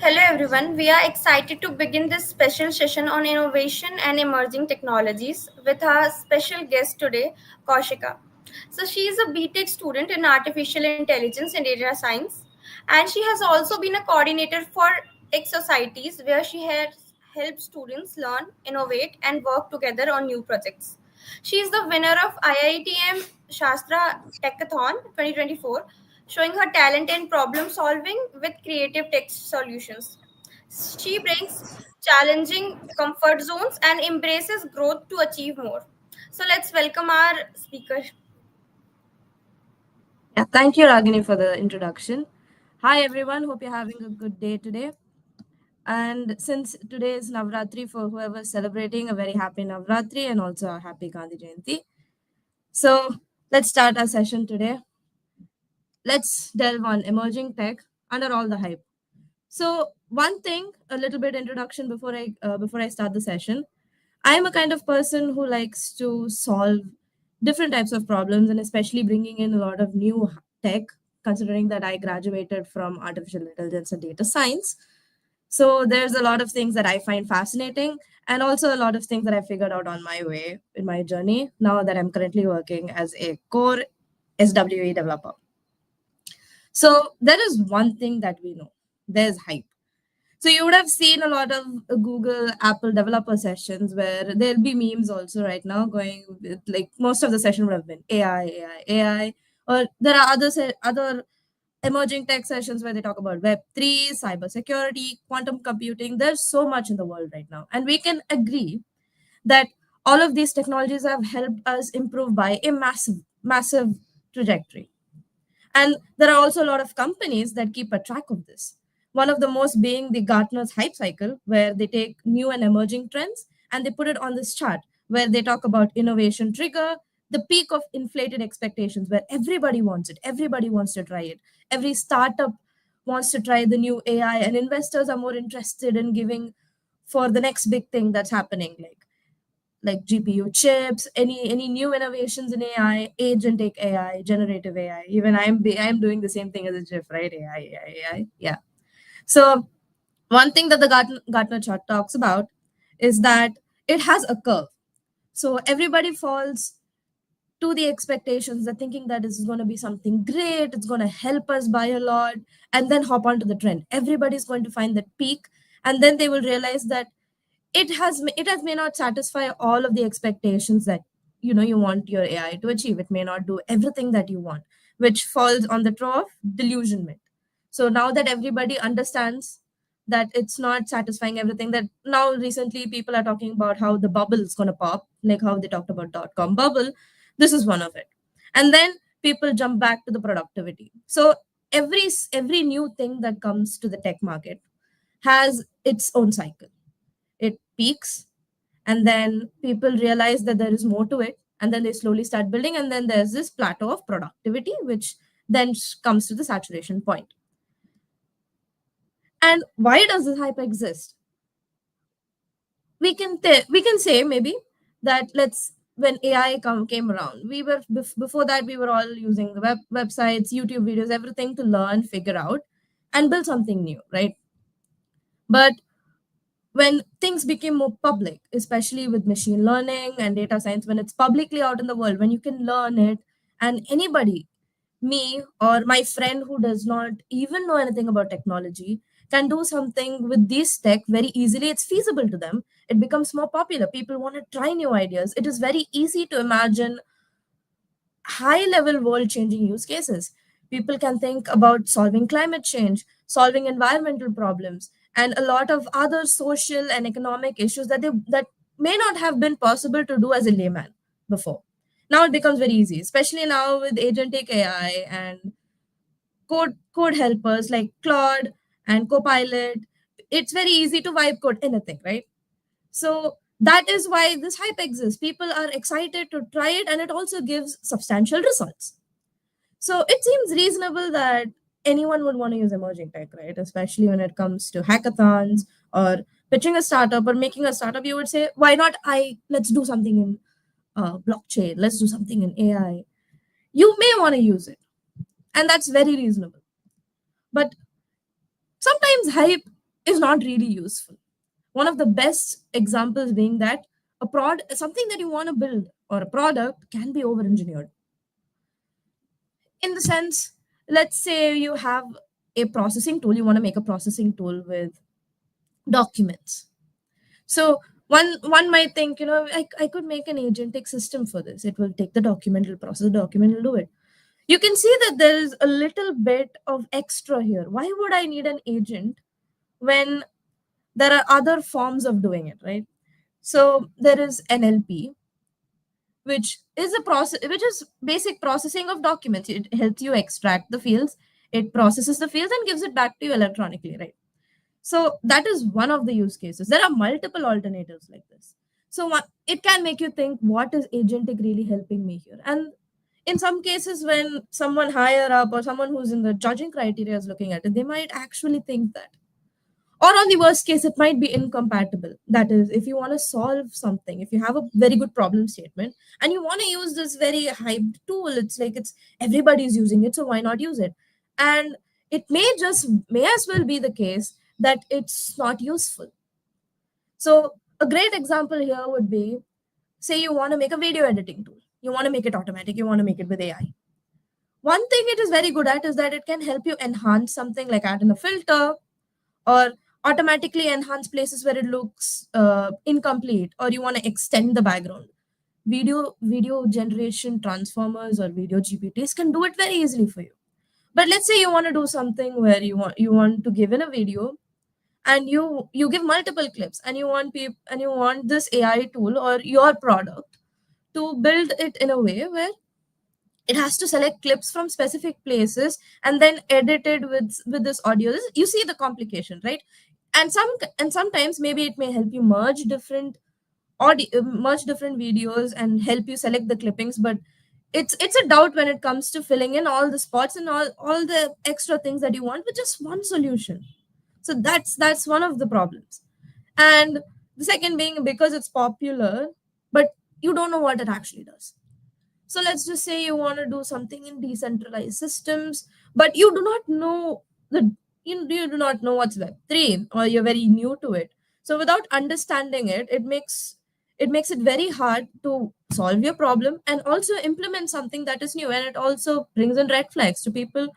Hello everyone, we are excited to begin this special session on innovation and emerging technologies with our special guest today, Kaushika. So she is a BTech student in artificial intelligence and data science, and she has also been a coordinator for Tech Societies where she has helped students learn, innovate, and work together on new projects. She is the winner of IITM Shastra Techathon 2024, showing her talent in problem solving with creative tech solutions. She brings challenging comfort zones and embraces growth to achieve more. So let's welcome our speaker. Yeah, thank you, Ragini, for the introduction. Hi, everyone. Hope you're having a good day today. And since today is Navratri, for whoever's celebrating, a very happy Navratri and also a happy Gandhi Jayanti. So let's start our session today. Let's delve on emerging tech under all the hype. So one thing, a little bit introduction before I start the session. I am a kind of person who likes to solve different types of problems and especially bringing in a lot of new tech, considering that I graduated from artificial intelligence and data science. So there's a lot of things that I find fascinating and also a lot of things that I figured out on my way in my journey now that I'm currently working as a core SWE developer. So there is one thing that we know. There's hype. So you would have seen a lot of Google, Apple developer sessions where there'll be memes also right now going with, like, most of the session would have been AI, AI, AI, or there are other emerging tech sessions where they talk about Web3, cybersecurity, quantum computing. There's so much in the world right now, and we can agree that all of these technologies have helped us improve by a massive trajectory. And there are also a lot of companies that keep a track of this. One of the most being the Gartner's hype cycle, where they take new and emerging trends and they put it on this chart where they talk about innovation trigger, the peak of inflated expectations, where everybody wants it, everybody wants to try it. Every startup wants to try the new AI, and investors are more interested in giving for the next big thing that's happening, like GPU chips, any new innovations in AI, agentic AI, generative AI. Even I'm doing the same thing as a GIF, right? AI. Yeah. So one thing that the Gartner chart talks about is that it has a curve. So everybody falls to the expectations, they're thinking that this is going to be something great, it's going to help us buy a lot, and then hop onto the trend. Everybody's going to find that peak, and then they will realize that it has may not satisfy all of the expectations that you want your AI to achieve. It may not do everything that you want, which falls on the trough of delusionment. So now that everybody understands that it's not satisfying everything, that now recently people are talking about how the bubble is going to pop, like how they talked about dot-com bubble. This is one of it. And then people jump back to the productivity. So every new thing that comes to the tech market has its own cycle. It peaks, and then people realize that there is more to it, and then they slowly start building, and then there's this plateau of productivity which then comes to the saturation point. And why does this hype exist? We can say maybe that let's when came around, before that we were all using the websites, YouTube videos, everything to learn, figure out, and build something new, right? But when things became more public, especially with machine learning and data science, when it's publicly out in the world, when you can learn it, and anybody, me or my friend who does not even know anything about technology, can do something with this tech very easily, it's feasible to them, it becomes more popular. People want to try new ideas. It is very easy to imagine high level world changing use cases. People can think about solving climate change, solving environmental problems, and a lot of other social and economic issues that may not have been possible to do as a layman before. Now it becomes very easy, especially now with agentic AI and code helpers like Claude and Copilot. It's very easy to vibe code anything, right? So that is why this hype exists. People are excited to try it, and it also gives substantial results. So it seems reasonable that anyone would want to use emerging tech, right? Especially when it comes to hackathons or pitching a startup or making a startup. You would say, why not? Let's do something in blockchain. Let's do something in AI. You may want to use it, and that's very reasonable. But sometimes hype is not really useful. One of the best examples being that something that you want to build or a product can be over engineered. In the sense, let's say you have a processing tool, you want to make a processing tool with documents. So one might think, I could make an agentic system for this. It will take the document, it'll process the document, it'll do it. You can see that there is a little bit of extra here. Why would I need an agent when there are other forms of doing it, right? So there is NLP, which is a process, which is basic processing of documents. It helps you extract the fields, it processes the fields and gives it back to you electronically, right? So that is one of the use cases. There are multiple alternatives like this. So it can make you think, what is agentic really helping me here? And in some cases, when someone higher up or someone who's in the judging criteria is looking at it, they might actually think that. Or on the worst case, it might be incompatible. That is, if you want to solve something, if you have a very good problem statement and you want to use this very hyped tool, it's like everybody's using it, so why not use it? And it may as well be the case that it's not useful. So a great example here would be, say you want to make a video editing tool. You want to make it automatic, you want to make it with AI. One thing it is very good at is that it can help you enhance something, like add in a filter or automatically enhance places where it looks incomplete, or you want to extend the background. Video generation transformers or video GPTs can do it very easily for you. But let's say you want to do something where you want to give in a video, and you give multiple clips, and you want this AI tool or your product to build it in a way where it has to select clips from specific places and then edit it with this audio. You see the complication, right? And sometimes maybe it may help you merge different videos and help you select the clippings, but it's a doubt when it comes to filling in all the spots and all the extra things that you want with just one solution. So that's one of the problems. And the second being, because it's popular but you don't know what it actually does. So let's just say you want to do something in decentralized systems, but you do not know you do not know what's Web3, or you're very new to it. So without understanding it, it makes it very hard to solve your problem and also implement something that is new. And it also brings in red flags to people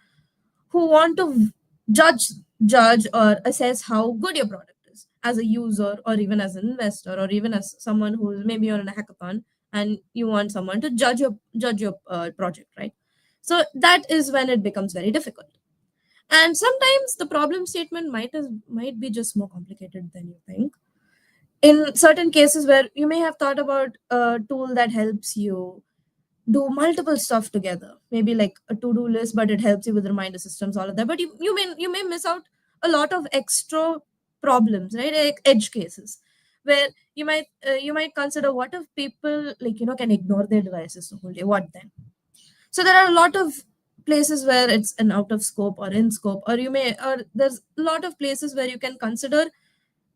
who want to judge judge or assess how good your product is as a user, or even as an investor, or even as someone who's maybe you're in a hackathon and you want someone to judge your project, right? So that is when it becomes very difficult. And sometimes the problem statement might be just more complicated than you think. In certain cases where you may have thought about a tool that helps you do multiple stuff together, maybe like a to-do list, but it helps you with reminder systems, all of that, but you may miss out a lot of extra problems, right? Like edge cases where you might consider, what if people, can ignore their devices the whole day, what then? So there are a lot of places where it's an out of scope or in scope, or there's a lot of places where you can consider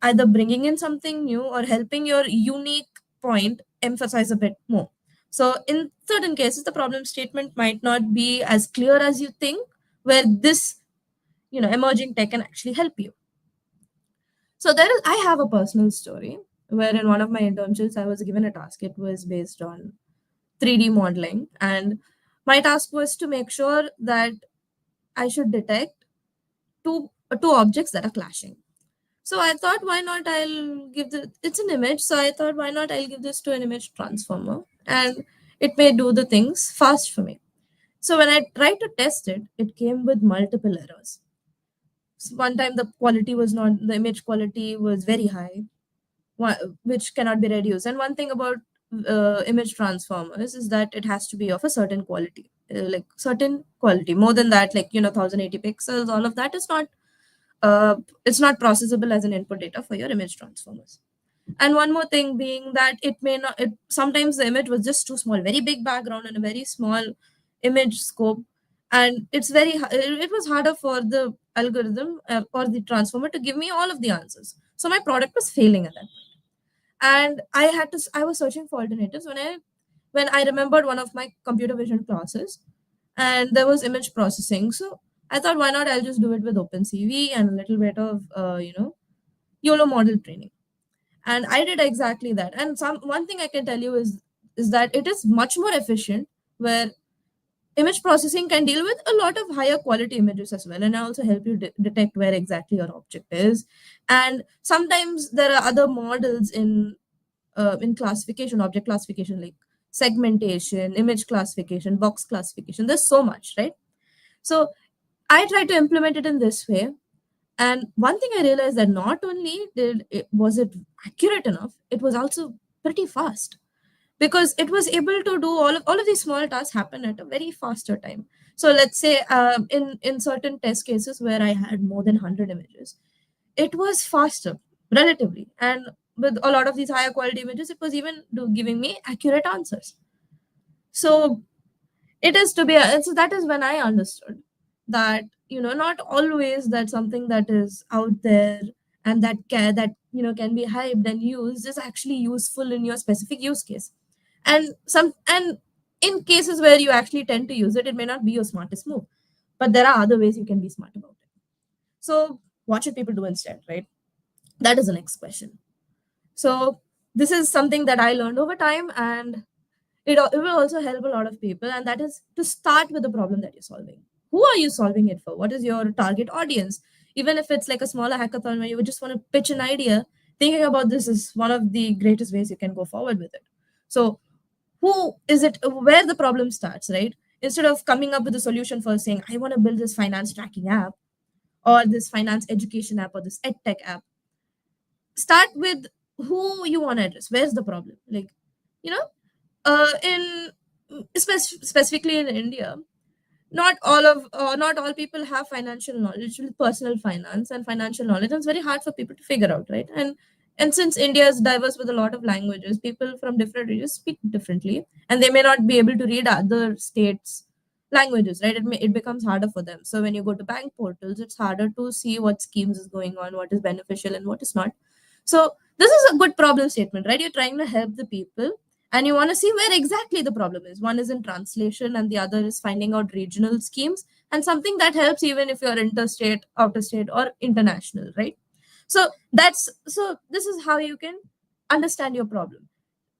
either bringing in something new or helping your unique point emphasize a bit more. So in certain cases, the problem statement might not be as clear as you think, where this emerging tech can actually help you. So I have a personal story where in one of my internships I was given a task. It was based on 3D modeling, and my task was to make sure that I should detect two objects that are clashing. So I thought, why not it's an image. So I thought, why not I'll give this to an image transformer, and it may do the things fast for me. So when I tried to test it, it came with multiple errors. So one time the image quality was very high, which cannot be reduced. And one thing about image transformers is that it has to be of a certain quality, like certain quality. More than that, 1080 pixels, all of that is not it's not processable as an input data for your image transformers. And one more thing being that sometimes the image was just too small, very big background and a very small image scope, and it was harder for the algorithm or the transformer to give me all of the answers. So my product was failing at that point, and I was searching for alternatives when I remembered one of my computer vision classes, and there was image processing. So I thought, why not I'll just do it with OpenCV and a little bit of YOLO model training. And I did exactly that. And some one thing I can tell you is that it is much more efficient, where image processing can deal with a lot of higher quality images as well, and also help you detect where exactly your object is. And sometimes there are other models in classification, object classification, like segmentation, image classification, box classification. There's so much, right? So I try to implement it in this way. And one thing I realized, that not only was it accurate enough, it was also pretty fast, because it was able to do all of these small tasks happen at a very faster time. So let's say in certain test cases where I had more than 100 images, it was faster relatively, and with a lot of these higher quality images, it was even giving me accurate answers. So it is to be and so that is when I understood that, not always that something that is out there and that can be hyped and used is actually useful in your specific use case. And in cases where you actually tend to use it, it may not be your smartest move, but there are other ways you can be smart about it. So what should people do instead, right? That is the next question. So this is something that I learned over time, and it will also help a lot of people. And that is to start with the problem that you're solving. Who are you solving it for? What is your target audience? Even if it's like a smaller hackathon where you would just want to pitch an idea, thinking about this is one of the greatest ways you can go forward with it. So who is it, where the problem starts, right? Instead of coming up with a solution for saying, I want to build this finance tracking app, or this finance education app, or this ed tech app, start with who you want to address. Where's the problem? Like, you know in specifically in India, not all people have financial knowledge with personal finance and financial knowledge, and it's very hard for people to figure out, right? And since India is diverse with a lot of languages, people from different regions speak differently, and they may not be able to read other states languages, right? It becomes harder for them. So when you go to bank portals, it's harder to see what schemes is going on, what is beneficial and what is not. So this is a good problem statement, right? You're trying to help the people, and you want to see where exactly the problem is. One is in translation and the other is finding out regional schemes, and something that helps even if you're interstate, outer state, or international, right? So this is how you can understand your problem.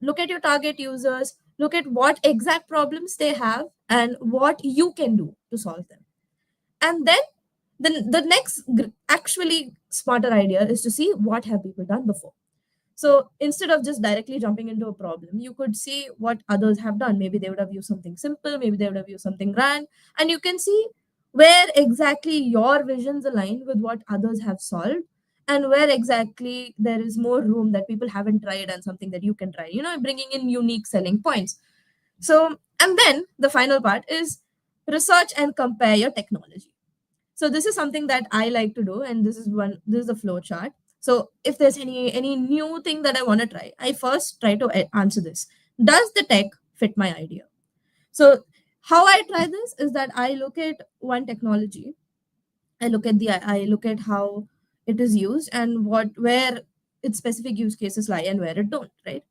Look at your target users, look at what exact problems they have and what you can do to solve them. And then the next actually smarter idea is to see what have people done before. So instead of just directly jumping into a problem, you could see what others have done. Maybe they would have used something simple, maybe they would have used something grand, and you can see where exactly your visions align with what others have solved, and where exactly there is more room that people haven't tried and something that you can try, bringing in unique selling points. So, and then the final part is research and compare your technology. So this is something that I like to do, and this is the flow chart. So if there's any new thing that I want to try, I first try to answer this: does the tech fit my idea? So how I try this is that I look at one technology, I look at how it is used, and where its specific use cases lie and where it don't, right?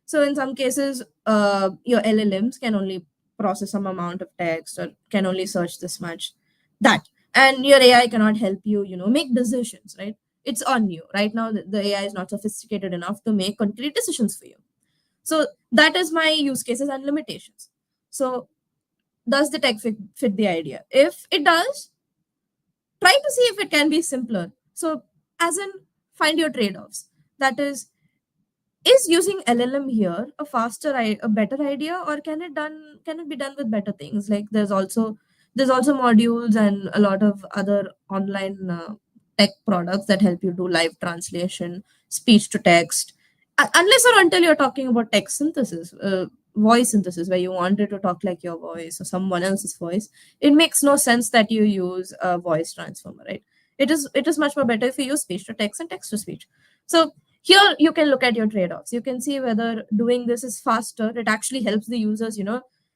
So in some cases, your LLMs can only process some amount of text, or can only search this much. That, and your AI cannot help you, make decisions, right? It's on you. Right now, the AI is not sophisticated enough to make concrete decisions for you. So that is my use cases and limitations. So does the tech fit the idea? If it does, try to see if it can be simpler. So as in, find your trade-offs. That is using LLM here a better idea, or can it be done with better things? Like there's also modules and a lot of other online tech products that help you do live translation, speech to text. Unless or until you're talking about text synthesis, voice synthesis, where you want it to talk like your voice or someone else's voice, it makes no sense that you use a voice transformer, right? It is much more better if you use speech to text and text to speech. So here you can look at your trade-offs. You can see whether doing this is faster, it actually helps the users,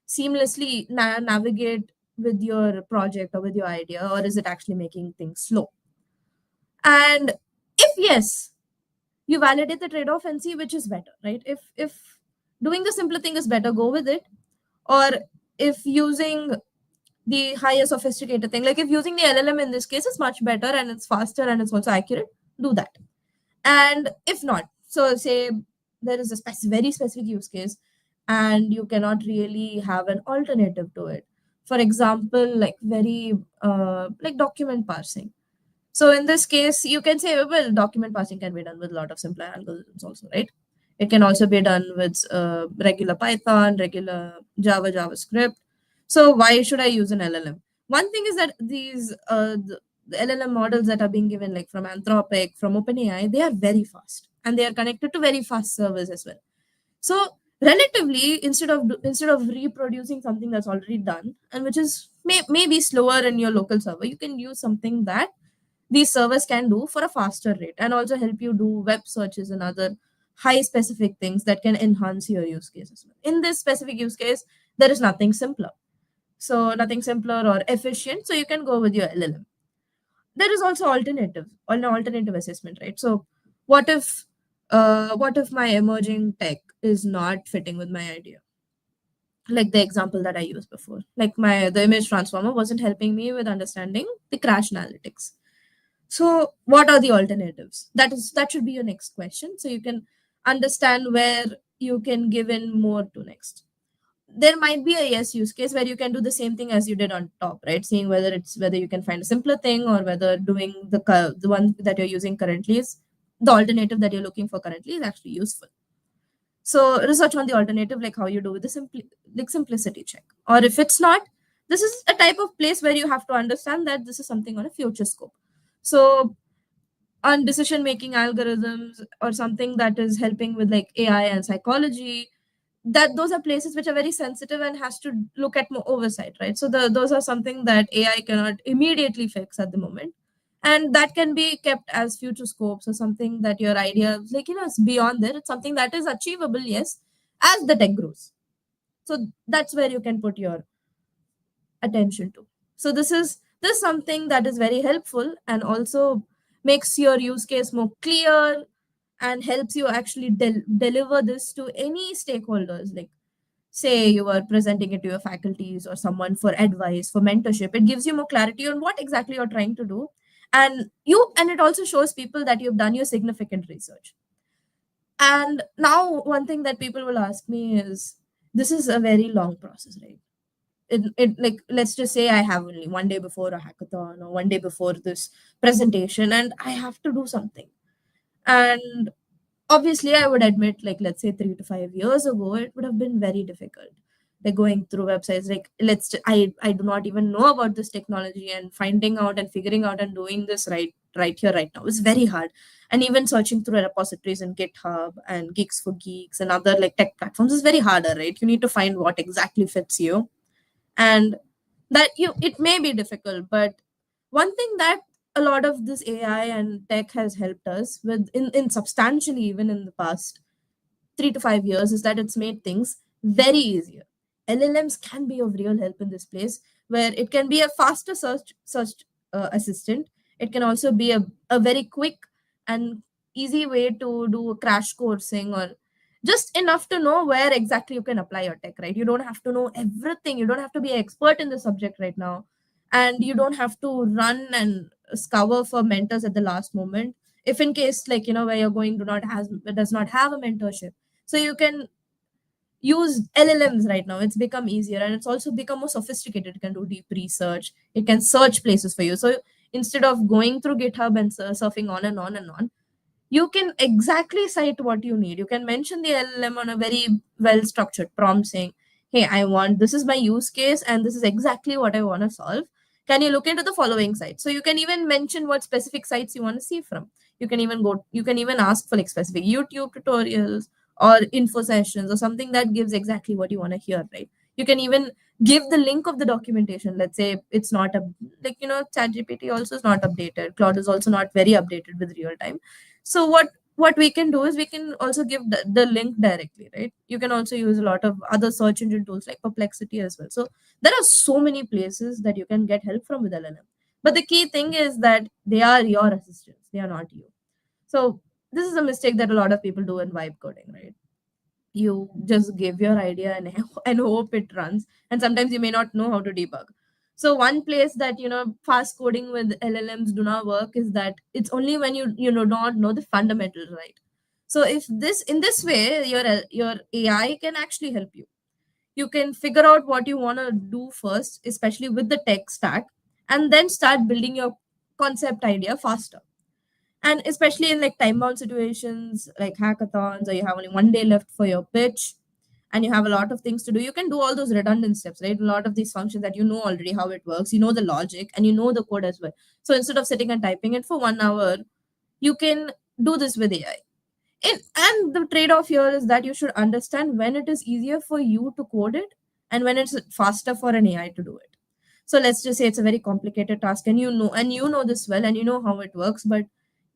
seamlessly navigate with your project or with your idea, or is it actually making things slow? And if yes, you validate the trade-off and see which is better, right? If doing the simpler thing is better, go with it. Or if using the higher sophisticated thing, like if using the LLM in this case is much better and it's faster and it's also accurate, do that. And if not, so say there is a very specific use case and you cannot really have an alternative to it. For example, like very like document parsing. So in this case, you can say, well, document parsing can be done with a lot of simpler algorithms also, right? It can also be done with regular Python, regular Java, JavaScript. So why should I use an LLM? One thing is that these the LLM models that are being given, like from Anthropic, from OpenAI, they are very fast and they are connected to very fast servers as well. So relatively, instead of reproducing something that's already done and which is maybe slower in your local server, you can use something that these servers can do for a faster rate and also help you do web searches and other high specific things that can enhance your use cases. In this specific use case, there is nothing simpler. So nothing simpler or efficient. So you can go with your LLM. There is also an alternative assessment, right? So what if what if my emerging tech is not fitting with my idea? Like the example that I used before. Like the image transformer wasn't helping me with understanding the crash analytics. So, what are the alternatives? That should be your next question. So you can understand where you can give in more to next. There might be a yes use case where you can do the same thing as you did on top, right? Seeing whether you can find a simpler thing or whether doing the one that you're using currently is the alternative that you're looking for currently is actually useful. So research on the alternative, like how you do with the simplicity check. Or if it's not, this is a type of place where you have to understand that this is something on a future scope. So on decision making algorithms or something that is helping with like AI and psychology, that those are places which are very sensitive and has to look at more oversight, right? So those are something that AI cannot immediately fix at the moment, and that can be kept as future scopes or something that your idea like is beyond there. It's something that is achievable, yes, as the tech grows. So that's where you can put your attention to. So this is something that is very helpful and also makes your use case more clear and helps you actually deliver this to any stakeholders. Like say you are presenting it to your faculties or someone for advice, for mentorship, it gives you more clarity on what exactly you're trying to do, and it also shows people that you've done your significant research. And now one thing that people will ask me is, this is a very long process, right? It like, let's just say I have only one day before a hackathon or one day before this presentation and I have to do something. And obviously I would admit, like, let's say 3 to 5 years ago, it would have been very difficult, like going through websites, like I do not even know about this technology, and finding out and figuring out and doing this right here right now is very hard. And even searching through repositories in GitHub and Geeks for Geeks and other like tech platforms is very harder, right? You need to find what exactly fits you, and that you it may be difficult. But one thing that a lot of this AI and tech has helped us with in substantially, even in the past 3 to 5 years, is that it's made things very easier. LLMs can be of real help in this place, where it can be a faster search assistant. It can also be a very quick and easy way to do crash coursing, or just enough to know where exactly you can apply your tech, right? You don't have to know everything. You don't have to be an expert in the subject right now, and you don't have to run and scour for mentors at the last moment, if in case, like, where you're going does not have a mentorship. So you can use LLMs right now. It's become easier and it's also become more sophisticated. It can do deep research. It can search places for you. So instead of going through GitHub and surfing on and on and on, you can exactly cite what you need. You can mention the LLM on a very well structured prompt saying, hey, this is my use case and this is exactly what I want to solve. Can you look into the following sites? So you can even mention what specific sites you want to see from. You can even ask for like specific YouTube tutorials or info sessions or something that gives exactly what you want to hear, right? You can even give the link of the documentation. Let's say it's not a like ChatGPT also is not updated. Claude is also not very updated with real time. So what we can do is we can also give the link directly, right? You can also use a lot of other search engine tools like Perplexity as well. So there are so many places that you can get help from with LLM. But the key thing is that they are your assistants, they are not you. So this is a mistake that a lot of people do in vibe coding, right? You just give your idea and and hope it runs, and sometimes you may not know how to debug. So one place that fast coding with LLMs do not work is that it's only when you not know the fundamentals, right? So if this in this way your AI can actually help you. You can figure out what you want to do first, especially with the tech stack, and then start building your concept idea faster. And especially in like time bound situations like hackathons, or you have only one day left for your pitch and you have a lot of things to do, you can do all those redundant steps, right? A lot of these functions that you know already how it works, you know the logic and you know the code as well. So instead of sitting and typing it for 1 hour, you can do this with AI. And the trade-off here is that you should understand when it is easier for you to code it and when it's faster for an AI to do it. So let's just say it's a very complicated task, and you know this well, and you know how it works. But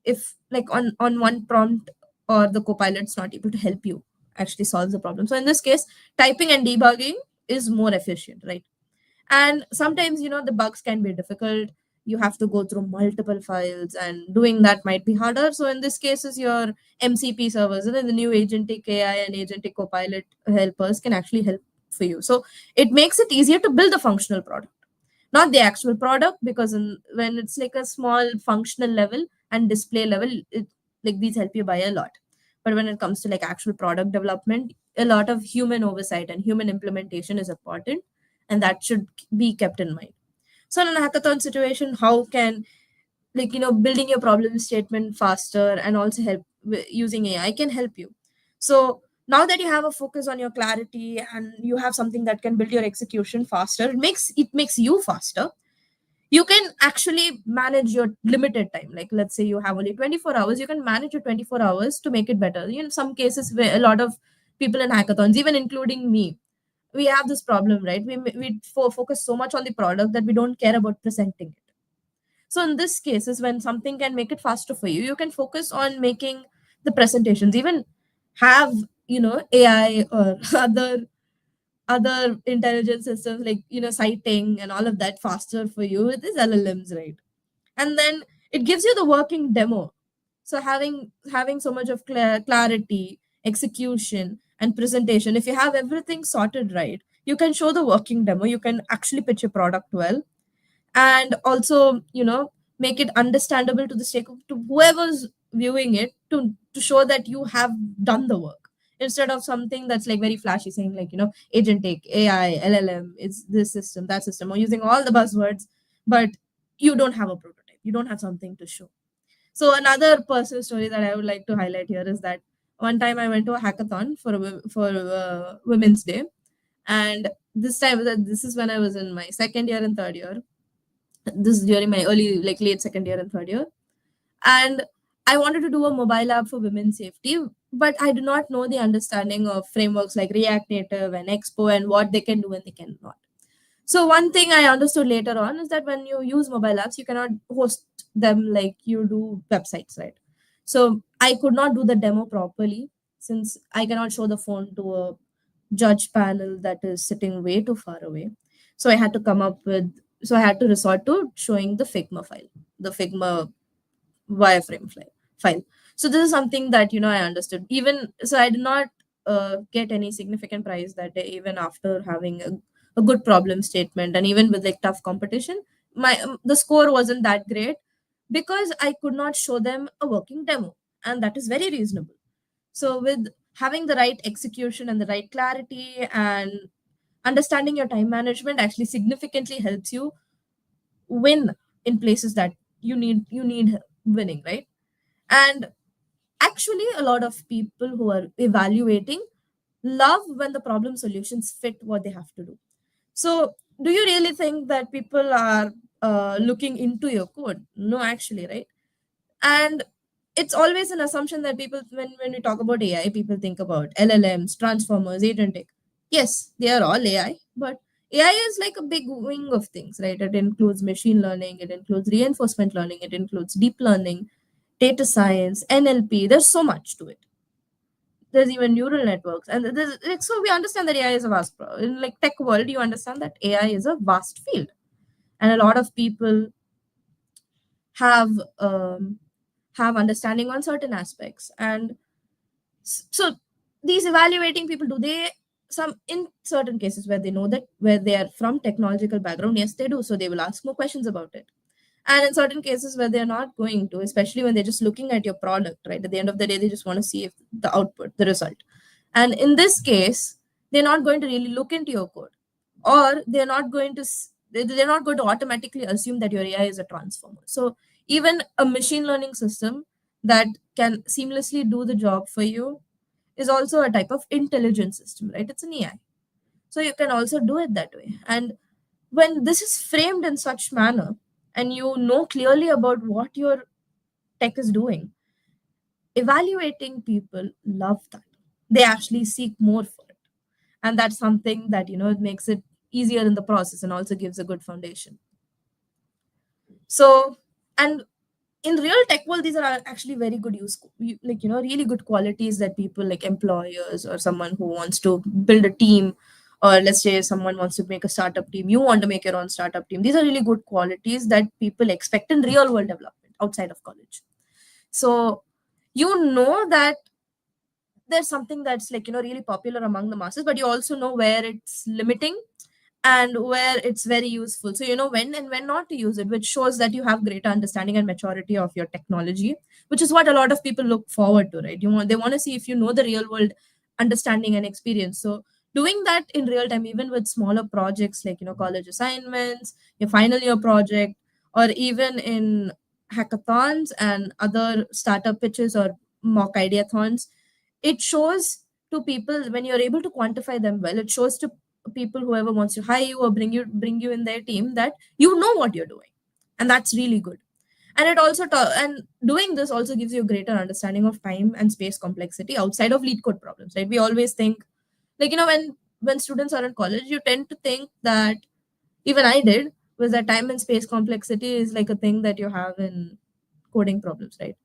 if like on one prompt, or the copilot's not able to help you actually solve the problem, so in this case, typing and debugging is more efficient, right? And sometimes the bugs can be difficult. You have to go through multiple files, and doing that might be harder. So in this case is your MCP servers, and then the new agentic AI and agentic copilot helpers can actually help for you. So it makes it easier to build a functional product, not the actual product, because when it's like a small functional level and display level, like these help you by a lot. But when it comes to like actual product development, a lot of human oversight and human implementation is important, and that should be kept in mind. So in a hackathon situation, how can building your problem statement faster and also help using AI can help you. So now that you have a focus on your clarity and you have something that can build your execution faster, it makes you faster. You can actually manage your limited time. Like let's say you have only 24 hours, you can manage your 24 hours to make it better. In some cases where a lot of people in hackathons, even including me, we have this problem, right? We focus so much on the product that we don't care about presenting it. So in this case is when something can make it faster for you, you can focus on making the presentations, even have AI or other intelligence systems, like citing and all of that faster for you with these LLMs, right? And then it gives you the working demo. So having so much of clarity, execution, and presentation, if you have everything sorted right, you can show the working demo, you can actually pitch your product well, and also make it understandable to the to whoever's viewing it, to show that you have done the work, instead of something that's like very flashy, saying like agentic AI LLM is this system, that system, or using all the buzzwords, but you don't have a prototype, you don't have something to show. So another personal story that I would like to highlight here is that one time I went to a hackathon for Women's Day, and this is when I was in my second year and third year. This is during my early, like late second year and third year. And I wanted to do a mobile app for women's safety, but I do not know the understanding of frameworks like React Native and Expo and what they can do and they cannot. So one thing I understood later on is that when you use mobile apps, you cannot host them like you do websites, right? So I could not do the demo properly, since I cannot show the phone to a judge panel that is sitting way too far away. So I had to resort to showing the Figma file, the Figma wireframe file. So this is something that I understood. Even so, I did not get any significant prize that day, even after having a good problem statement, and even with like tough competition, the score wasn't that great, because I could not show them a working demo, and that is very reasonable. So with having the right execution and the right clarity and understanding your time management actually significantly helps you win in places that you need winning, right? And actually a lot of people who are evaluating love when the problem solutions fit what they have to do. So do you really think that people are looking into your code? No, actually, right? And it's always an assumption that people, when we talk about AI, people think about LLMs, transformers, agentic. Yes, they are all AI, but AI is like a big wing of things, right? It includes machine learning, it includes reinforcement learning, it includes deep learning, data science, NLP. There's so much to it. There's even neural networks, and so we understand that AI is a in like tech world. You understand that AI is a vast field, and a lot of people have um, have understanding on certain aspects. And so these evaluating people, do they some in certain cases where they know that where they are from technological background, yes they do, so they will ask more questions about it. And in certain cases where they're not going to, especially when they're just looking at your product, right, at the end of the day they just want to see if the output, the result. And in this case, they're not going to really look into your code, or they're not going to they're not going to automatically assume that your AI is a transformer. So even a machine learning system that can seamlessly do the job for you is also a type of intelligent system, right? It's an AI. So you can also do it that way. And when this is framed in such manner, and you know clearly about what your tech is doing, evaluating people love that. They actually seek more for it. And that's something that, it makes it easier in the process and also gives a good foundation. So, and in real tech world, these are actually very good really good qualities that people like employers or someone who wants to build a team, or let's say someone wants to make a startup team, you want to make your own startup team. These are really good qualities that people expect in real world development outside of college. So you know that there's something that's really popular among the masses, but you also know where it's limiting and where it's very useful. So you know when and when not to use it, which shows that you have greater understanding and maturity of your technology, which is what a lot of people look forward to, right? They want to see if you know the real world understanding and experience. So doing that in real time, even with smaller projects like college assignments, your final year project, or even in hackathons and other startup pitches or mock ideathons, it shows to people when you're able to quantify them well. It shows to people whoever wants to hire you or bring you in their team that you know what you're doing, and that's really good. And it also and doing this also gives you a greater understanding of time and space complexity outside of lead code problems, right? We always think when students are in college, you tend to think that, even I did, was that time and space complexity is like a thing that you have in coding problems, right?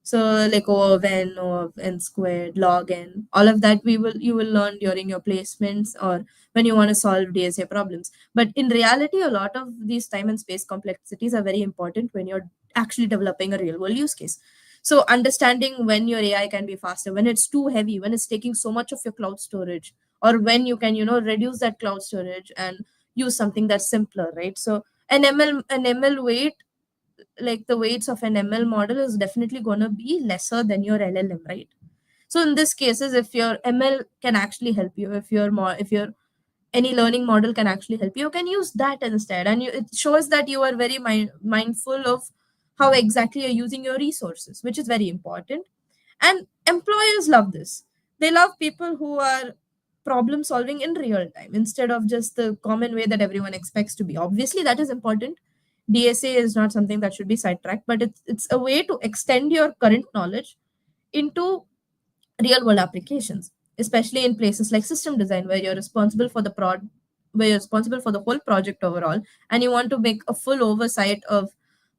So like O of n, O of n squared, log n, all of that you will learn during your placements or when you want to solve DSA problems. But in reality, a lot of these time and space complexities are very important when you're actually developing a real world use case. So understanding when your AI can be faster, when it's too heavy, when it's taking so much of your cloud storage, or when you can reduce that cloud storage and use something that's simpler, right? So an ML weight, like the weights of an ML model, is definitely going to be lesser than your LLM, right? So in this cases, if your ML can actually help you, if your any learning model can actually help you, you can use that instead. And it shows that you are very mindful of how exactly you're using your resources, which is very important. And employers love this. They love people who are problem solving in real time instead of just the common way that everyone expects to be. Obviously, that is important. DSA is not something that should be sidetracked, but it's a way to extend your current knowledge into real world applications, especially in places like system design, where you're responsible for the where you're responsible for the whole project overall, and you want to make a full oversight of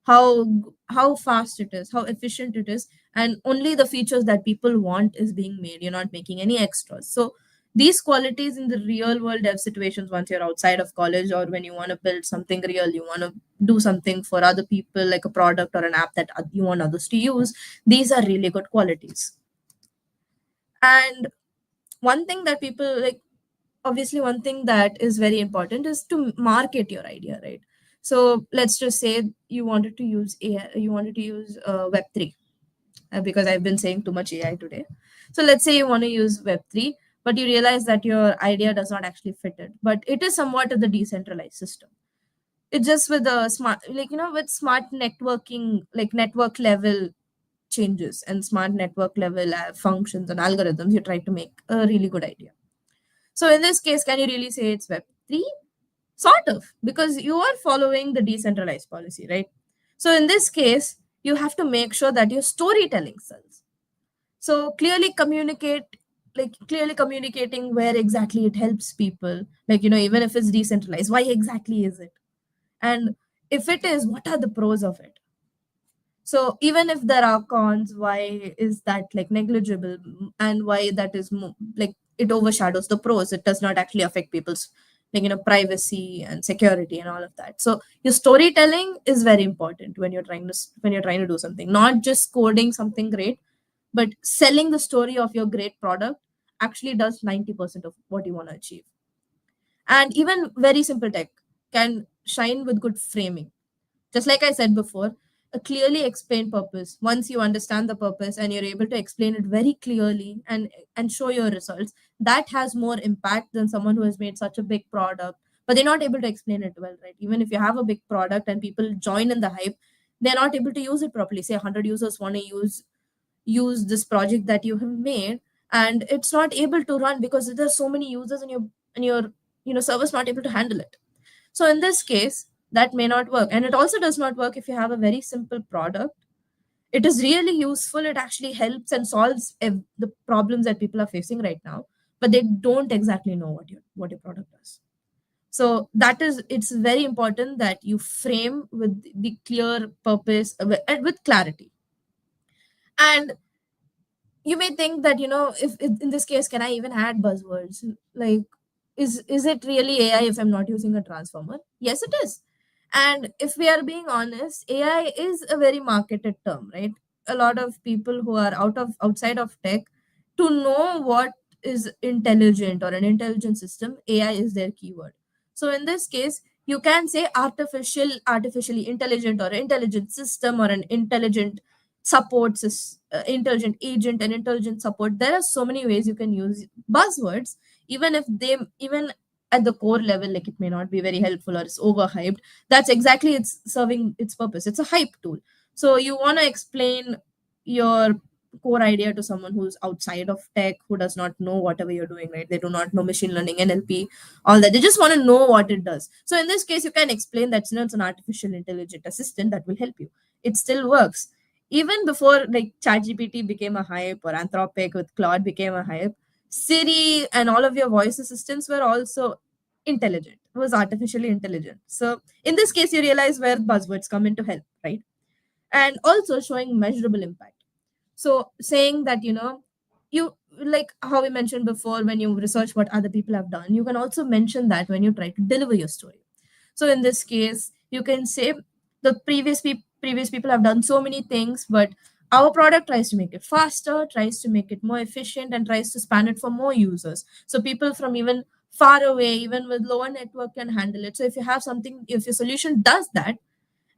how fast it is, how efficient it is, and only the features that people want is being made. You're not making any extras. So these qualities in the real world dev situations, once you're outside of college, or when you want to build something real, you want to do something for other people, like a product or an app that you want others to use, these are really good qualities. And one thing that people like, obviously one thing that is very important is to market your idea, right? So let's just say you wanted to use AI, you wanted to use Web3, because I've been saying too much AI today. So let's say you want to use Web3, but you realize that your idea does not actually fit it, but it is somewhat of the decentralized system. It's just with the smart, with smart networking, like network level changes and smart network level functions and algorithms, you try to make a really good idea. So in this case, can you really say it's Web3? Sort of, because you are following the decentralized policy, right? So in this case, you have to make sure that your storytelling sells. So clearly communicating where exactly it helps people, even if it's decentralized, why exactly is it? And if it is, what are the pros of it? So even if there are cons, why is that like negligible, and why that is like it overshadows the pros? It does not actually affect people's privacy and security and all of that. So your storytelling is very important when you're trying to do something, not just coding something great, but selling the story of your great product actually does 90% of what you want to achieve. And even very simple tech can shine with good framing. Just like I said before, a clearly explained purpose. Once you understand the purpose and you're able to explain it very clearly and show your results, that has more impact than someone who has made such a big product, but they're not able to explain it well, right? Even if you have a big product and people join in the hype, they're not able to use it properly. Say 100 users want to use this project that you have made, and it's not able to run because there's so many users and your server's not able to handle it. So in this case, that may not work. And it also does not work if you have a very simple product. It is really useful. It actually helps and solves the problems that people are facing right now, but they don't exactly know what your product does. So that is, it's very important that you frame with the clear purpose, and with clarity. And you may think that, if in this case, can I even add buzzwords? Like, is it really AI if I'm not using a transformer? Yes, it is. And if we are being honest, AI is a very marketed term, right? A lot of people who are outside of tech, to know what is intelligent or an intelligent system, AI is their keyword. So in this case, you can say artificially intelligent, or intelligent system, or an intelligent intelligent agent and intelligent support. There are so many ways you can use buzzwords, even at the core level, like it may not be very helpful or it's overhyped. That's exactly, it's serving its purpose. It's a hype tool. So you want to explain your core idea to someone who's outside of tech, who does not know whatever you're doing, right? They do not know machine learning, NLP, all that. They just want to know what it does. So in this case, you can explain that, it's an artificial intelligent assistant that will help you. It still works. Even before, like, ChatGPT became a hype, or Anthropic with Claude became a hype, Siri and all of your voice assistants were also intelligent, was artificially intelligent. So in this case, you realize where buzzwords come into help, right? And also showing measurable impact. So saying that, you, like how we mentioned before, when you research what other people have done, you can also mention that when you try to deliver your story. So in this case, you can say the previous people have done so many things, but our product tries to make it faster, tries to make it more efficient, and tries to span it for more users. So people from even far away, even with lower network, can handle it. So if you have something, if your solution does that,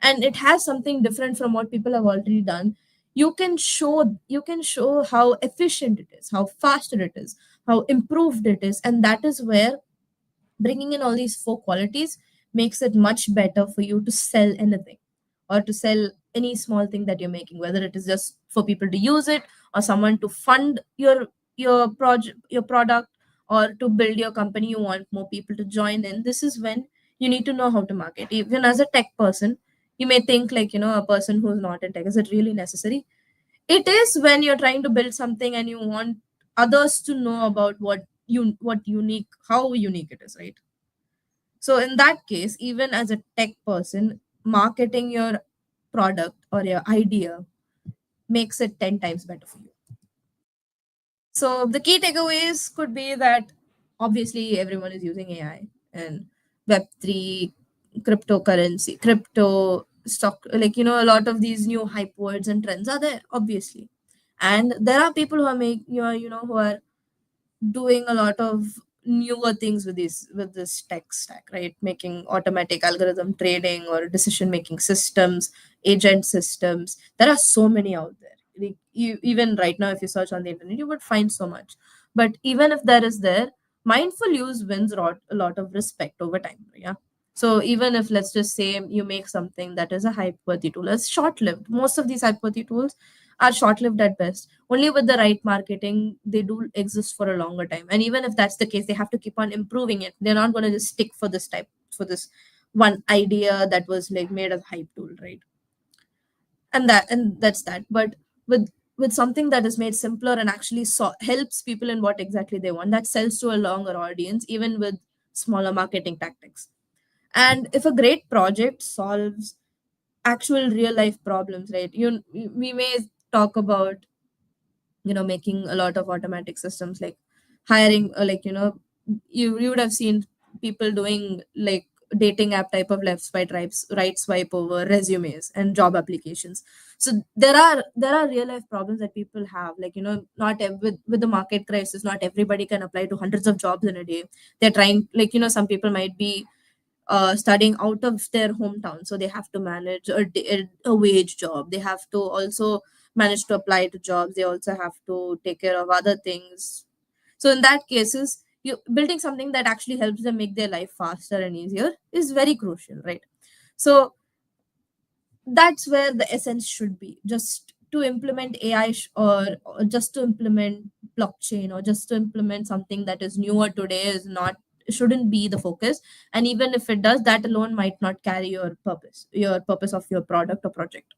and it has something different from what people have already done, you can show how efficient it is, how faster it is, how improved it is. And that is where bringing in all these four qualities makes it much better for you to sell anything, or to sell any small thing that you're making, whether it is just for people to use it, or someone to fund your product, or to build your company. You want more people to join in. This is when you need to know how to market. Even as a tech person, you may think, like, a person who's not in tech, is it really necessary? It is, when you're trying to build something and you want others to know about how unique it is, right? So in that case, even as a tech person, marketing your product or your idea makes it 10 times better for you. So the key takeaways could be that obviously everyone is using AI, and Web3, cryptocurrency, crypto stock, like, a lot of these new hype words and trends are there, obviously. And there are people who are who are doing a lot of newer things with this tech stack, right? Making automatic algorithm trading, or decision making systems, agent systems. There are so many out there. Like, even right now, if you search on the internet, you would find so much. But even if there, mindful use wins a lot of respect over time. Yeah. So even if, let's just say, you make something that is a hype worthy tool, it's short lived. Most of these hype worthy tools are short lived at best. Only with the right marketing, they do exist for a longer time. And even if that's the case, they have to keep on improving it. They're not going to just stick for this one idea that was, like, made as hype tool, right? And that's that. But with something that is made simpler and actually helps people in what exactly they want, that sells to a longer audience, even with smaller marketing tactics. And if a great project solves actual real life problems, right? We may talk about, making a lot of automatic systems, like hiring, like, you would have seen people doing, like, dating app type of left swipe, right swipe over resumes and job applications. So there are real life problems that people have, like, not with the market crisis, not everybody can apply to hundreds of jobs in a day. They're trying, like, some people might be studying out of their hometown, so they have to manage a wage job. They have to also manage to apply to jobs. They also have to take care of other things. So in that cases, you building something that actually helps them make their life faster and easier is very crucial, right? So that's where the essence should be. Just to implement AI, or just to implement blockchain, or just to implement something that is newer today is not, shouldn't be the focus. And even if it does, that alone might not carry your purpose of your product or project.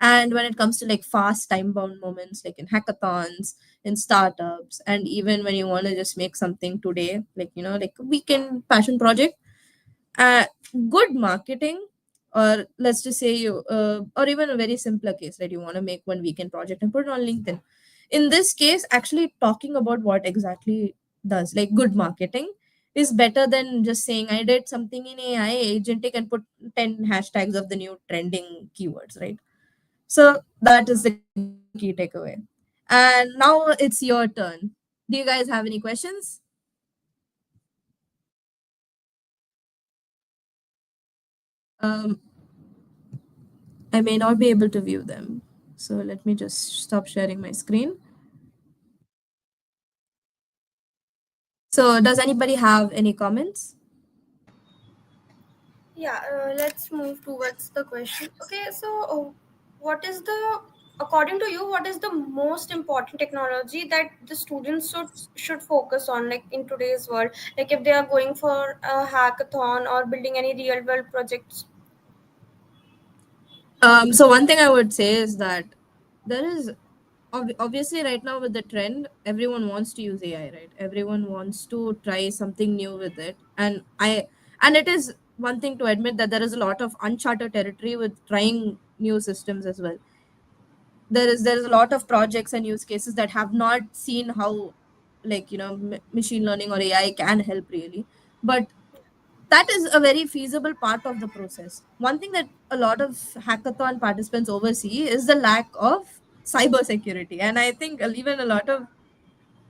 And when it comes to like fast time bound moments, like in hackathons, in startups, and even when you want to just make something today, like, like a weekend passion project, uh, good marketing, or let's just say you, or even a very simpler case that you want to make one weekend project and put it on LinkedIn. In this case, actually talking about what exactly does, like, good marketing is better than just saying I did something in AI agentic and put 10 hashtags of the new trending keywords, right? So that is the key takeaway. And now it's your turn. Do you guys have any questions? um, I may not be able to view them. So let me just stop sharing my screen. So does anybody have any comments? Yeah, let's move towards the question. Okay, so what is the, according to you, what is the most important technology that the students should focus on, like in today's world, like if they are going for a hackathon or building any real world projects? So one thing I would say is that there is, obviously, right now with the trend, everyone wants to use AI, right? Everyone wants to try something new with it, and it is one thing to admit that there is a lot of uncharted territory with trying new systems as well. There is a lot of projects and use cases that have not seen how, like, machine learning or AI can help really, but that is a very feasible part of the process. One thing that a lot of hackathon participants oversee is the lack of cyber security, and I think even a lot of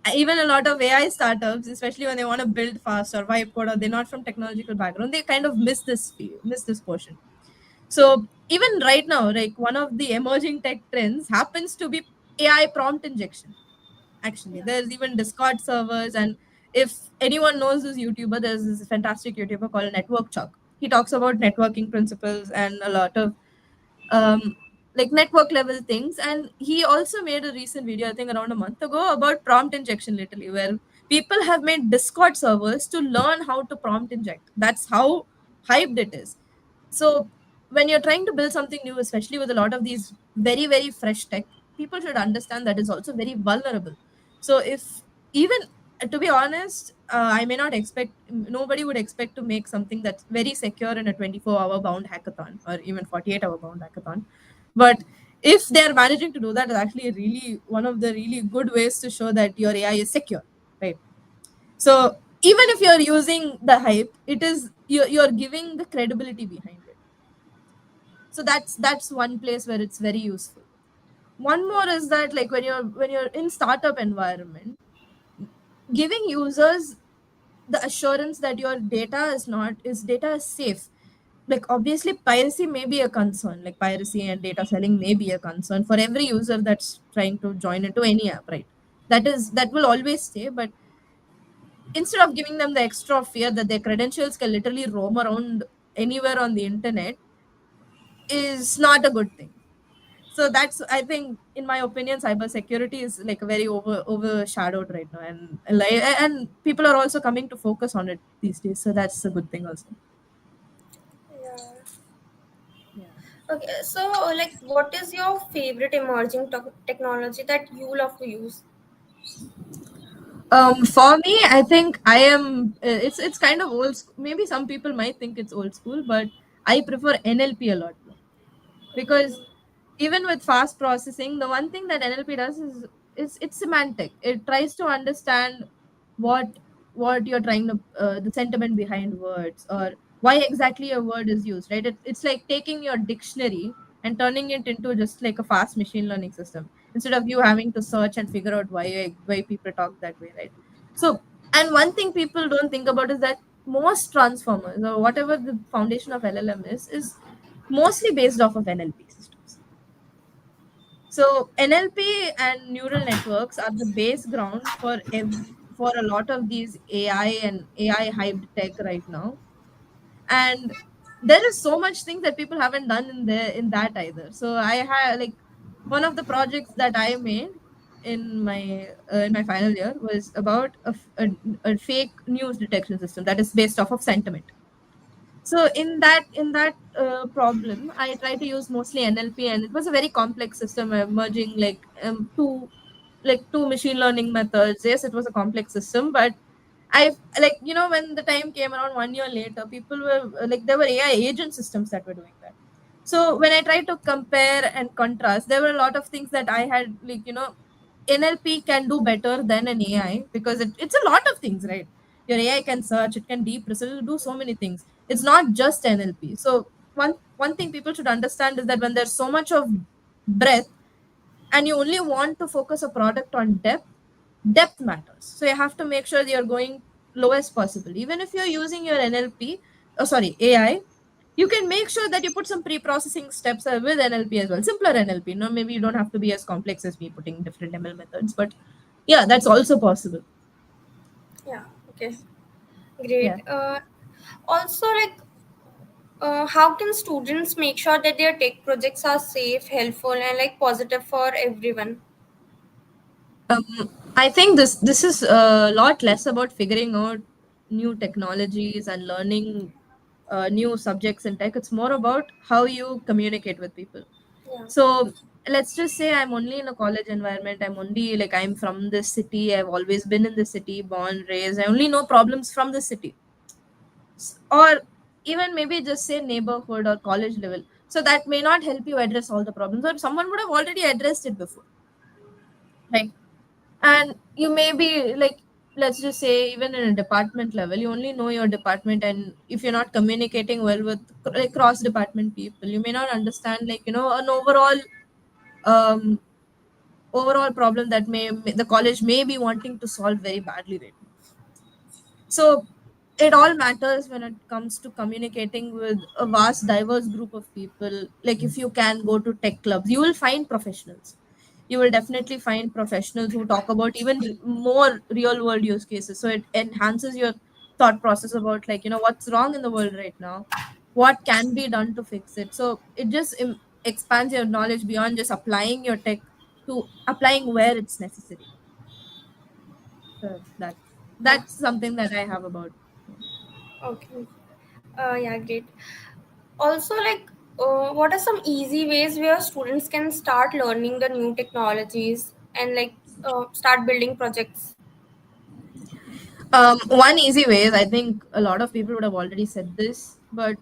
AI startups, especially when they want to build fast or vibe code, or they're not from technological background, they kind of miss this portion. So even right now, like, one of the emerging tech trends happens to be AI prompt injection. Actually, Yeah. there's even Discord servers, and if anyone knows this YouTuber, there's this fantastic YouTuber called Network Chuck. He talks about networking principles and a lot of um, like network level things. And he also made a recent video, I think around a month ago, about prompt injection, literally, where people have made Discord servers to learn how to prompt inject. That's how hyped it is. So when you're trying to build something new, especially with a lot of these very, very fresh tech, people should understand that is also very vulnerable. So if even to be honest, I may not expect, nobody would expect to make something that's very secure in a 24-hour bound hackathon or even 48-hour bound hackathon. But if they're managing to do that, is actually really one of the really good ways to show that your AI is secure, right? So even if you're using the hype, it is you're giving the credibility behind it. So that's one place where it's very useful. One more is that, like, when you're in startup environment, giving users the assurance that your data is safe. Like, obviously piracy may be a concern, like piracy and data selling may be a concern for every user that's trying to join into any app, right? That will always stay. But instead of giving them the extra fear that their credentials can literally roam around anywhere on the internet, is not a good thing. So that's, I think, in my opinion, cybersecurity is like a very overshadowed right now, and people are also coming to focus on it these days. So that's a good thing also. Yeah. Yeah. Okay, so like, what is your favorite emerging technology that you love to use? For me, I think I am. It's kind of old. Maybe some people might think it's old school, but I prefer NLP a lot more, because even with fast processing, the one thing that NLP does is it's semantic. It tries to understand what what you're trying to, the sentiment behind words, or why exactly a word is used, right? It's like taking your dictionary and turning it into just like a fast machine learning system instead of you having to search and figure out why people talk that way, right? So, and one thing people don't think about is that most transformers or whatever the foundation of LLM is mostly based off of NLP systems. So NLP and neural networks are the base ground for a lot of these AI and AI hyped tech right now. And there is so much things that people haven't done in that either. So I had like one of the projects that I made in my final year was about a fake news detection system that is based off of sentiment. So in that problem, I tried to use mostly NLP, and it was a very complex system, merging two machine learning methods. Yes, it was a complex system, but I like, when the time came around 1 year later, people were like, there were AI agent systems that were doing that. So when I tried to compare and contrast, there were a lot of things that I had like, NLP can do better than an AI because it's a lot of things, right? Your AI can search, it can deep research, it'll do so many things. It's not just NLP. So one thing people should understand is that when there's so much of breadth and you only want to focus a product on depth matters. So you have to make sure that you're going lowest possible. Even if you're using your NLP, oh sorry, AI, you can make sure that you put some pre-processing steps with NLP as well. Simpler NLP. No, maybe you don't have to be as complex as me putting different ML methods, but yeah, that's also possible. Yeah. Okay. Yeah. Great. Also, how can students make sure that their tech projects are safe, helpful, and positive for everyone? Um, I think this is a lot less about figuring out new technologies and learning new subjects in tech. It's more about how you communicate with people. Yeah. So let's just say I'm only in a college environment. I'm from this city. I've always been in this city, born, raised. I only know problems from the city, or even maybe just say neighborhood or college level. So that may not help you address all the problems, or someone would have already addressed it before, right? And you may be like, let's just say even in a department level, you only know your department, and if you're not communicating well with like cross department people, you may not understand like an um overall problem that may the college may be wanting to solve very badly right now. So it all matters when it comes to communicating with a vast diverse group of people. Like if you can go to tech clubs, you will find professionals. You will definitely find professionals who talk about even more real world use cases, so it enhances your thought process about like what's wrong in the world right now, what can be done to fix it. So it just expands your knowledge beyond just applying your tech to applying where it's necessary. So Yeah. that's something that I have about. Yeah. Okay. Yeah. Great. Also, what are some easy ways where students can start learning the new technologies and start building projects? One easy way is, I think a lot of people would have already said this, but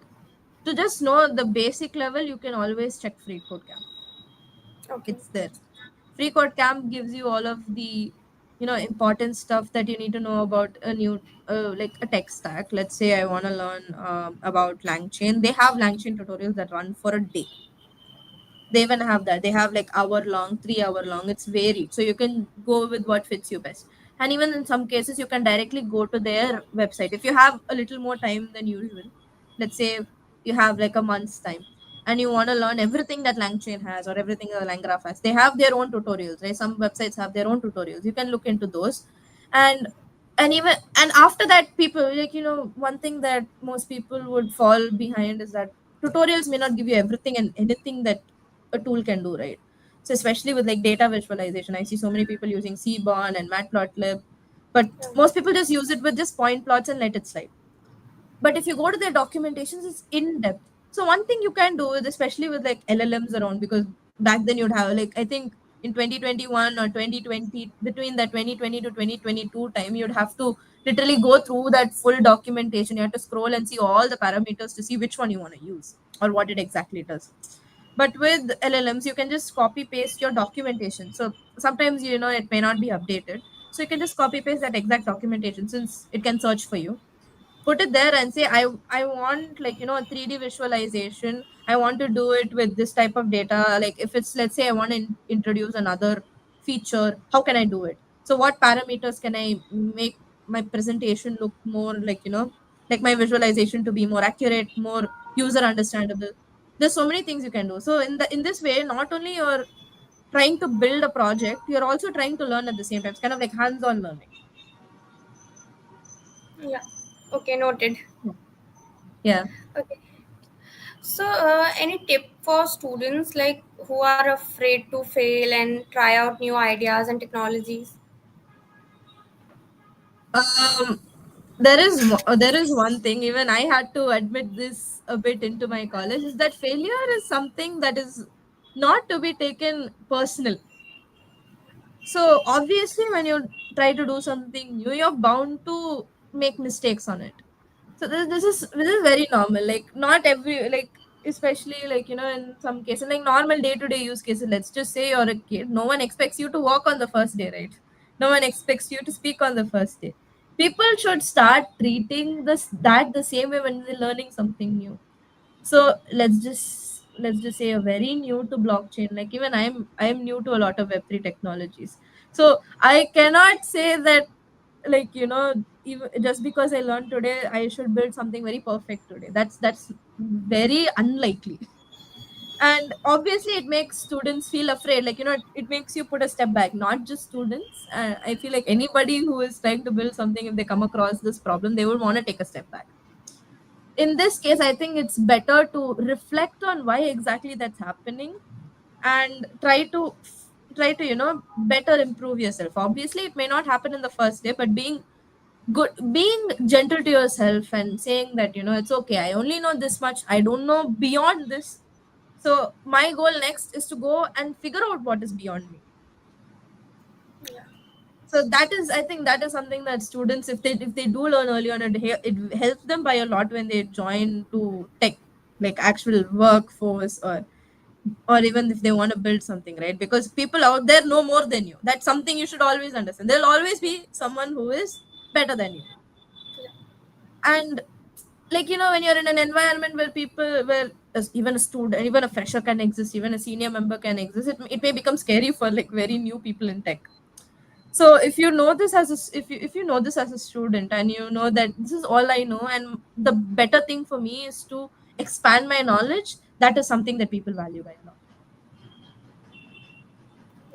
to just know the basic level, you can always check Free Code Camp. Okay. It's there. Free Code Camp gives you all of the important stuff that you need to know about a new like a tech stack. Let's say I want to learn about LangChain. They have LangChain tutorials that run for a day. They even have that. They have like hour long, 3 hour long. It's varied, so you can go with what fits you best. And even in some cases, you can directly go to their website if you have a little more time than usual. Let's say you have like a month's time and you want to learn everything that LangChain has or everything that LangGraph has. They have their own tutorials, right? Some websites have their own tutorials. You can look into those, and even and after that, people like one thing that most people would fall behind is that tutorials may not give you everything and anything that a tool can do, right? So especially with like data visualization, I see so many people using Seaborn and Matplotlib, but Yeah. most people just use it with just point plots and let it slide. But if you go to their documentations, it's in depth. So one thing you can do is, especially with like LLMs around, because back then you'd have like, I think in 2021 or 2020, between that 2020 to 2022 time, you'd have to literally go through that full documentation. You have to scroll and see all the parameters to see which one you want to use or what it exactly does. But with LLMs, you can just copy paste your documentation. So sometimes it may not be updated, so you can just copy paste that exact documentation since it can search for you, put it there and say I want, like, 3D visualization. I want to do it with this type of data. Like, if it's, let's say, I want to introduce another feature, how can I do it? So what parameters can I make my presentation look more like, like my visualization to be more accurate, more user understandable? There's so many things you can do. So in this way, not only you're trying to build a project, you're also trying to learn at the same time. It's kind of like hands-on learning. Yeah. Okay, noted. Yeah. Okay. So, any tip for students like who are afraid to fail and try out new ideas and technologies? Um, there is one thing, even I had to admit this a bit into my college, is that failure is something that is not to be taken personal. So obviously, when you try to do something new, you're bound to make mistakes on it. So this is very normal. Like, not every, like, especially, like, in some cases, like normal day-to-day use cases, let's just say you're a kid, no one expects you to walk on the first day, right? No one expects you to speak on the first day. People should start treating that the same way when they're learning something new. So let's just say you're very new to blockchain. Like, even I'm new to a lot of Web3 technologies. So I cannot say that, like, even just because I learned today, I should build something very perfect today. That's very unlikely. And obviously it makes students feel afraid. Like, it makes you put a step back, not just students. I feel like anybody who is trying to build something, if they come across this problem, they would want to take a step back. In this case, I think it's better to reflect on why exactly that's happening, and try to better improve yourself. Obviously it may not happen in the first day, but being gentle to yourself and saying that, it's okay, I only know this much, I don't know beyond this. So my goal next is to go and figure out what is beyond me. Yeah. So that is, I think, that is something that students, if they do learn early on, it helps them by a lot when they join to tech, like actual workforce, or even if they want to build something, right? Because people out there know more than you. That's something you should always understand. There'll always be someone who is better than you. And, like, when you're in an environment where even a student, even a fresher can exist, even a senior member can exist, it may become scary for, like, very new people in tech. So if you know this as if you know this as a student, and you know that this is all I know, and the better thing for me is to expand my knowledge, that is something that people value by a lot.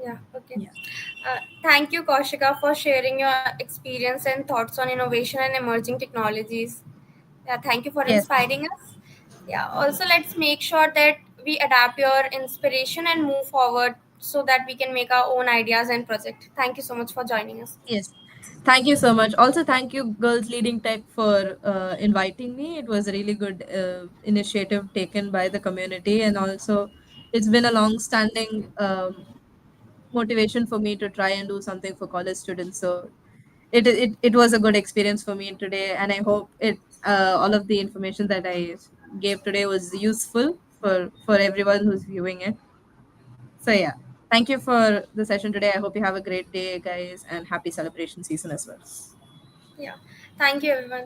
Yeah. Okay. Yeah. Thank you, Kaushika, for sharing your experience and thoughts on innovation and emerging technologies. Yeah, thank you for Yes. inspiring us. Yeah, also let's make sure that we adapt your inspiration and move forward so that we can make our own ideas and project. Thank you so much for joining us. Yes. Thank you so much. Also, thank you, Girls Leading Tech, for inviting me. It was a really good initiative taken by the community, and also it's been a long-standing motivation for me to try and do something for college students. So it was a good experience for me today, and I hope it all of the information that I gave today was useful for everyone who's viewing it. So yeah, thank you for the session today. I hope you have a great day, guys, and happy celebration season as well. Yeah, thank you, everyone.